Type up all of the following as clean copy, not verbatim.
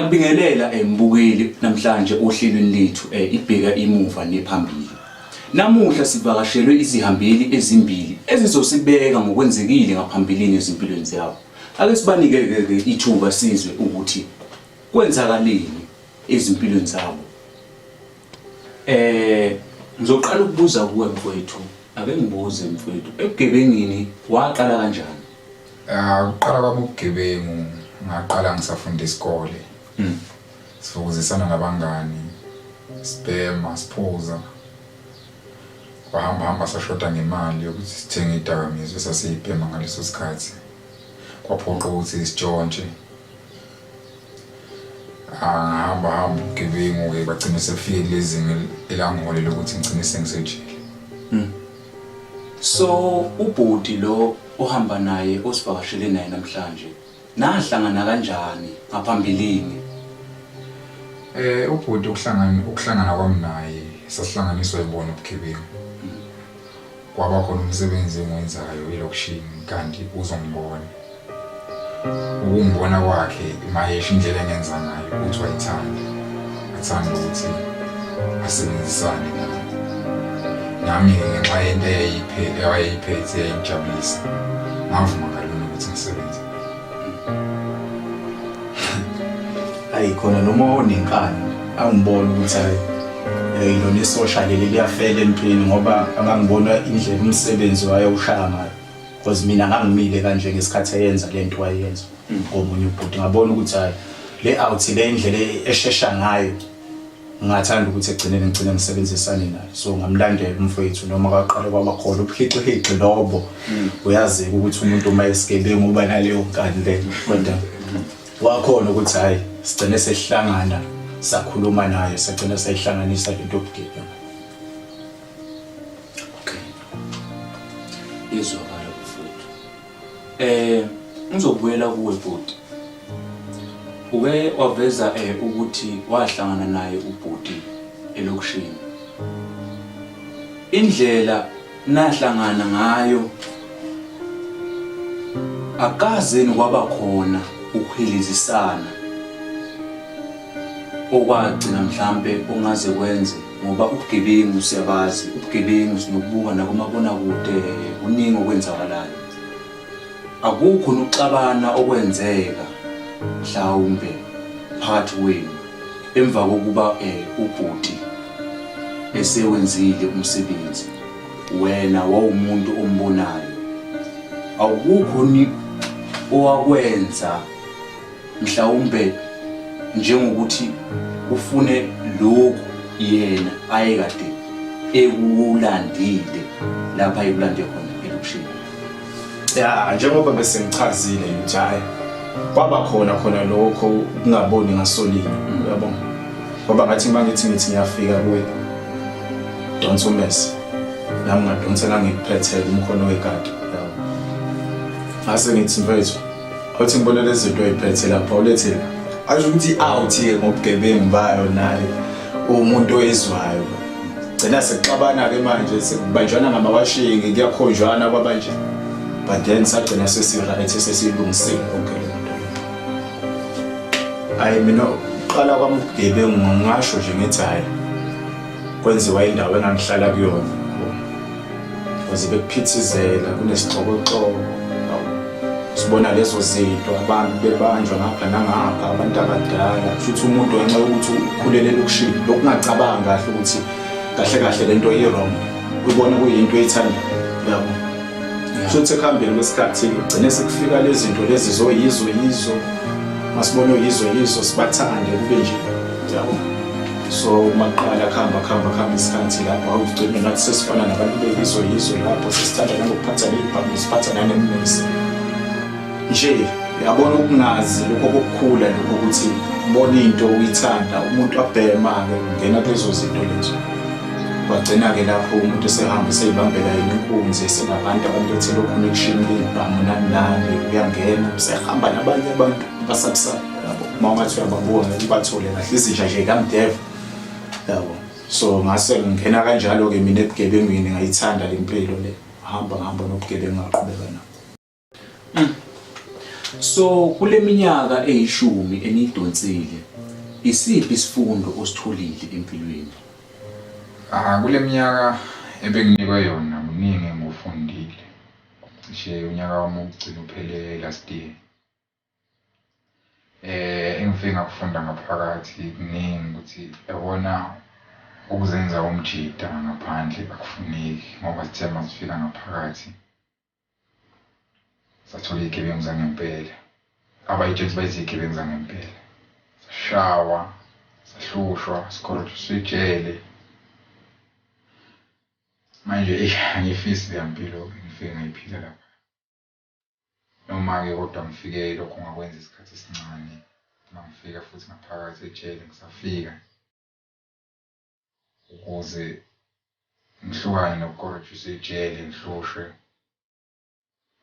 Ngibingelela mbukeli namhlanje ohlelweni lethu ibheka imuva nephambili. Namuhla sivakashelwe izihambeli ezimbili ezizosibeka ngokwenzekile ngaphambilini ezimpilweni zabo. Ake sibanike ithuba sizwe ukuthi kwenzakaleni ezimpilweni zabo. Ngizoqala ukubuza kuwe mfowethu. Ake ngibuze mfowethu, ebugebengini waqala kanjani? Uqala kwami ubugebengu ngaqala ngisafunda isikole. Sifukuzisana nabangani, sibhema, siphuza. Kwahamba sashoda ngemali yokuthi sithenge idakamizwa esasiyibhema ngaleso sikhathi. Kwaphoqa ukuthi sitshontshe. Ngihamba ubugebengu bagcina sefike lezinga elangiholela ukuthi ngigcine sengisejele. So ubhuti lo ohamba naye osivakashele naye namhlanje nahlangana kanjani ngaphambilini? Ubhuti ukuhlangana kwami naye sasihlanganiswa yibona ubugebengu. Kwaba khona umsebenzi engiwenzayo elokishini kanti uzongibona. Ukungibona kwakhe mayesha indlela engenza ngayo ukuthi wayithanda. Ngathanda ukuthi asebenzisane naye. Nami ngenxa yento eyayiphethe yayijabulisa. Ngavuma kalona ukuthi ngisebenze. Khona noma onenkani angibona ukuthi yilona isosha leli liyafela empini ngoba angangibona indlela umsebenzi wayewushaya ngayo. Because mina ngangimile kanje ngesikhathi eyenza lento wayenza ngomunye ubhuti. Ngabona ukuthi le out le indlela eshesha ngayo ngathanda ukuthi egcineni ngigcine ngisebenzisane naye. So ngamlandela umfowethu noma kwaqala kwabakhona ubuhixihixi lobo. Uyazi ukuthi umuntu uma esigebengu uba naleyo nkani le kodwa wakhona ukuthi sigcine sehlangana sakhuluma naye sagcina sayihlanganisa lento yobugebengu. Okay. Izwakala mfowethu. Ngizobuyela kuwe bhuti. Uke waveza ukuthi wahlangana naye ubhuti elokishini. Indlela nahlangana ngayo akaze kwaba khona ukuhilizisana okwagcina mhlambe ongaze kwenze ngoba ubugebengu siyabazi, ubugebengu sinokubuka nakumabona kude kuningi okwenzakalayo. Akukho nokuxabana okwenzeka mhlawumbe phakathi kwenu emva kokuba ubhuti esewenzile umsebenzi wena wawumuntu ombonayo. Awukho ni owakwenza mhlawumbe njengokuthi ufune lokhu yena ayekade ekulandile lapha ekulande khona elokishini. Njengoba bese ngichazile ukuthi kwaba khona lokho ukungaboni ngasolinye uyabona. Ngoba ngathi mangithi ngiyafika kuwe don't mess. Nami ngadonsela ngiphethe umkhono wegadi. Ase ngithi mfethu awuthi ngibona lezi zinto eziphethe lapha ulethe asho ukuthi out ngobugebengu bayo naye umuntu oyizwayo. Gcina sekuxabana ke manje sekubanjwana ngamawashingi kuyakhonjwana kwabanje. But then sagcina sesiright sesilungisile konke lento. Mina uqala kwami ubugebengu ngisho nje ngithi kwenziwa indawo engangihlala kuyona. Kuze bekuphithizela kunesixokoxoko. Sibona lezo zinto abantu bebanjwa ngapha nangapha abantu abadala futhi umuntu ngenxa yokuthi ukhulele lokushini lokungacabanga kahle ukuthi kahle lento i-wrong ubona kuyinto eyithanda yabo. Futhi ekuhambeni kwesikhathi gcine sekufika lezi zinto lezi zoyizo masibona yizo sibathande kube nje yabo. So maqala khamba isikhathi lapho awugcina nathi sesifana nabantu beyizo lapho sesithanda nokuphatha lebhamu siphatha nanemisi. Nje yabona ukungazi lokho kokukhula lokho ukuthi ubona into uyithanda umuntu abhema ke ngena kulezo zinto lezo. Bagcina ke lapho umuntu esehamba eseyibambela inkunzi esenabantu abalethe lo connection lebhamu nani uyangena usehamba nabanye abantu basabsa yabo. Mawungathi uyababona bathole kahle izinja nje kamdeva yabo. So ngase ngena kanjalo ke mina ebugebengwini ngayithanda lempilo le hamba nobugebengu ngaqhubeka nayo. So kule minyaka eyishumi enidonsile isiphi isifundo ositholile empilweni? Kule minyaka ebenginikwe yona kuningi ngufundile. Cishe unyaka wami wokugcina uphele last year. Engifike ngakufunda ngaphakathi kuningi ukuthi yabona ukuzenza umjida ngaphandle akufuneki ngoba sithe masifika ngaphakathi sathola izigebengu zangempela. Abayitshela bayizigebengu zangempela. Sashawa, sahlushwa, sikhonjiswa ijele. Manje angifisi le mpilo ngifike ngayiphila lapha. Noma-ke kodwa ngifike lokho ngakwenza isikhathi esincane. Ngifika futhi ngaphakathi ejele ngisafika ukuze ngihlukane nokukhonjiswa ijele ngihlushwe.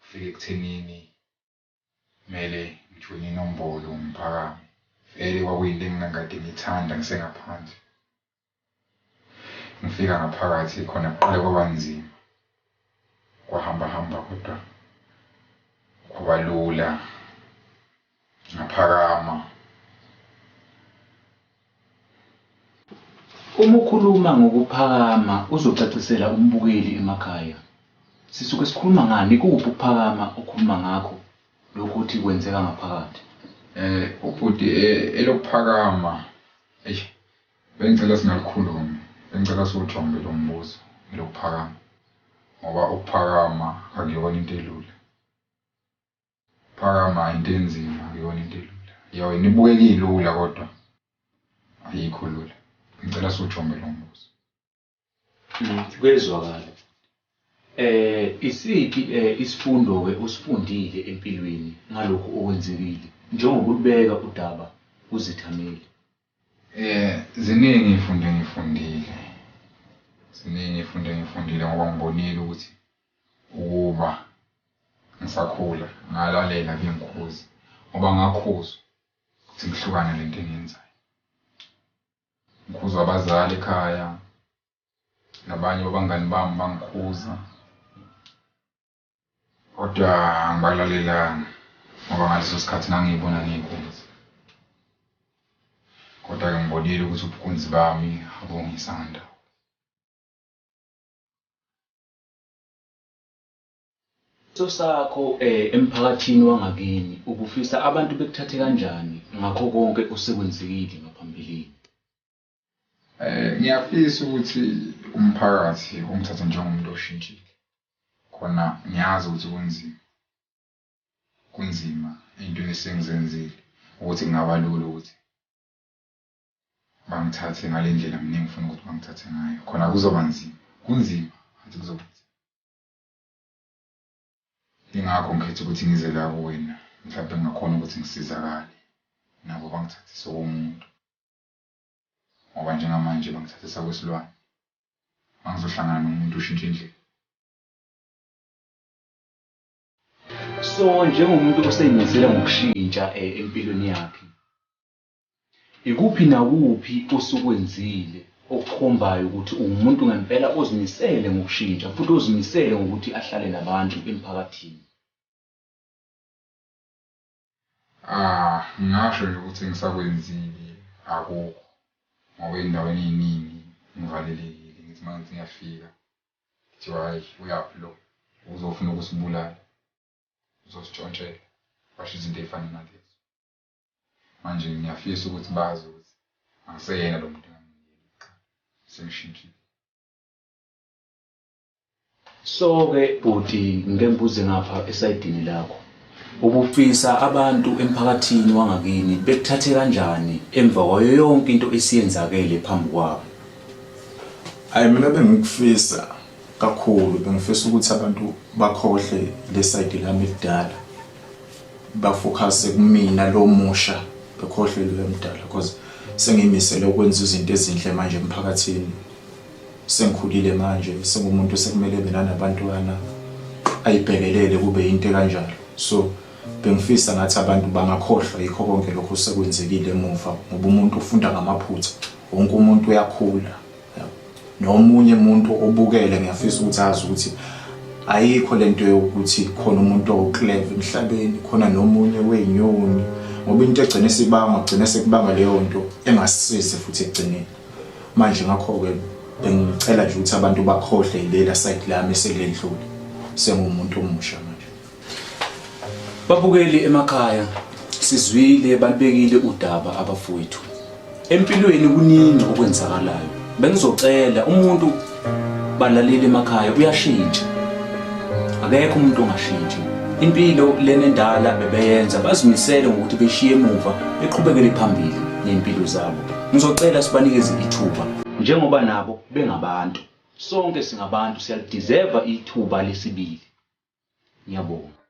Kufike ekuthenini kumele ngijule inombolo ngiphakame. Vele kwakuyinto engingakade ngiyithanda ngisengaphandle. Ngifika ngaphakathi khona kuqale kwaba nzima. Kwahamba kodwa kwaba lula. Ngaphakama. Uma ukhuluma ngokuphakama uzocacisela umbukeli emakhaya. Sisuke sikhuluma ngani kuphi ukuphakama okhuluma ngakho lokho uthi kwenzeka ngaphakathi? Ubhuti elokuphakama bengicela singalikhulumi. Bengicela siwujombe lo mbuzo elokuphakama. Ngoba ukuphakama akuyona into elula. Ukuphakama into enzima akuyona into elula. Yona ibukeka ilula kodwa ayikho lula. Ngicela siwujombe lo mbuzo. Kwezwakala. Isiphi isifundo ke usifundile empilweni ngalokho okwenzekile njengokubeka udaba uzithameli? Ziningi izifundo engifundile. Ngoba ngibonile ukuthi ukuba ngisakhula ngalalela bengikhuza ngoba ngakhuzwa ukuthi ngihlukane lento engiyenzayo. Ngikhuzwa abazali ekhaya nabanye abangani bami bangikhuza. Kodwa ngibalalelanga ngoba ngaleso sikhathi ngangiyibona ngiyinkunzi. Kodwa ngibonile ukuthi ubunkunzi bami abungisanga ndawo. Sakho emphakathini wangakini ubufisa abantu bekuthathe kanjani ngakho konke osekwenzekile ngaphambilini? Ngiyafisa ukuthi umphakathi ungithathe njengomuntu oshintshile. Khona ngiyazi ukuthi kunzima into esengizenzile ukuthi kungaba lula ukuthi bangithathe ngale ndlela mina engifuna ukuthi bangithathe ngayo. Khona kuzoba nzima. Kunzima futhi kuzoba nzima. Ingakho ngikhetha ukuthi ngize la kuwena mhlawumbe ngingakhona ukuthi ngisizakale nabo bangithathise komuntu. Ngoba njengamanje bangithathisa kwesilwane. Mangizohlangana nomuntu ushintshe indlela. So njengomuntu oseyimisela ngokushintsha empilweni yakhe, ikuphi nakuphi osukwenzile okukhombayo ukuthi umuntu ngempela ozimisele ngokushintsha futhi ozimisele ngokuthi ahlale nabantu emphakathini? Ngingasho nje ukuthi ngisakwenzile akukho ngoba endaweni eziningi ngivalelekile. Ngithi manje ngiyafika kuthiwa hayi uyaphi lo uzofuna ukusibulala uzositshontshela basho izinto ezifana nalezo. Manje ngiyafisa ukuthi bazi ukuthi angiseyena lo muntu engangiyela sengishintshile. So ke bhuti ngembuze ngapha esayidini lakho, ubufisa abantu emphakathini wangakini bekuthathe kanjani emva kwayo yonke into esiyenzakele phambi kwabo? Mina bengikufisa kakhulu, bengifisa ukuthi abantu bakhohle le side lami ekudala, bafocus kumina lo musha, bekhohle lo emdala because sengimisele ukwenza izinto ezinhle manje emphakathini. Sengikhulile manje, sengumuntu sekumele mina nabantwana ayibhekelele kube into kanjalo. So bengifisa ngathi abantu bangakhohlwa yikho konke lokho sekwenzekile emuva ngoba umuntu ufunda ngamaphutha. Wonke umuntu uyakhula. Nomunye umuntu obukele ngiyafisa ukuthi azi ukuthi ayikho lento yokuthi khona umuntu oclever emhlabeni, khona nomunye wenyoni, ngoba into egcina sigcina sekubanga leyo nto engasisize futhi ekugcineni. Manje ngakho-ke bengicela nje ukuthi abantu bakhohle ilela side lami esekulendlule, sengumuntu omusha manje. Babukeli emakhaya, sizwile balibekile udaba abafowethu. Empilweni kuningi okwenzakalayo. Bengizocela umuntu balaleli emakhaya uyashintsha. Akekho umuntu ongashintshi. Impilo lena endala bebeyenza bazimisele ngokuthi beshiye emuva beqhubekele phambili nempilo zabo. Ngizocela sibanikeze ithuba njengoba nabo bengabantu. Sonke singabantu siyalideserve ithuba lesibili. Ngiyabonga.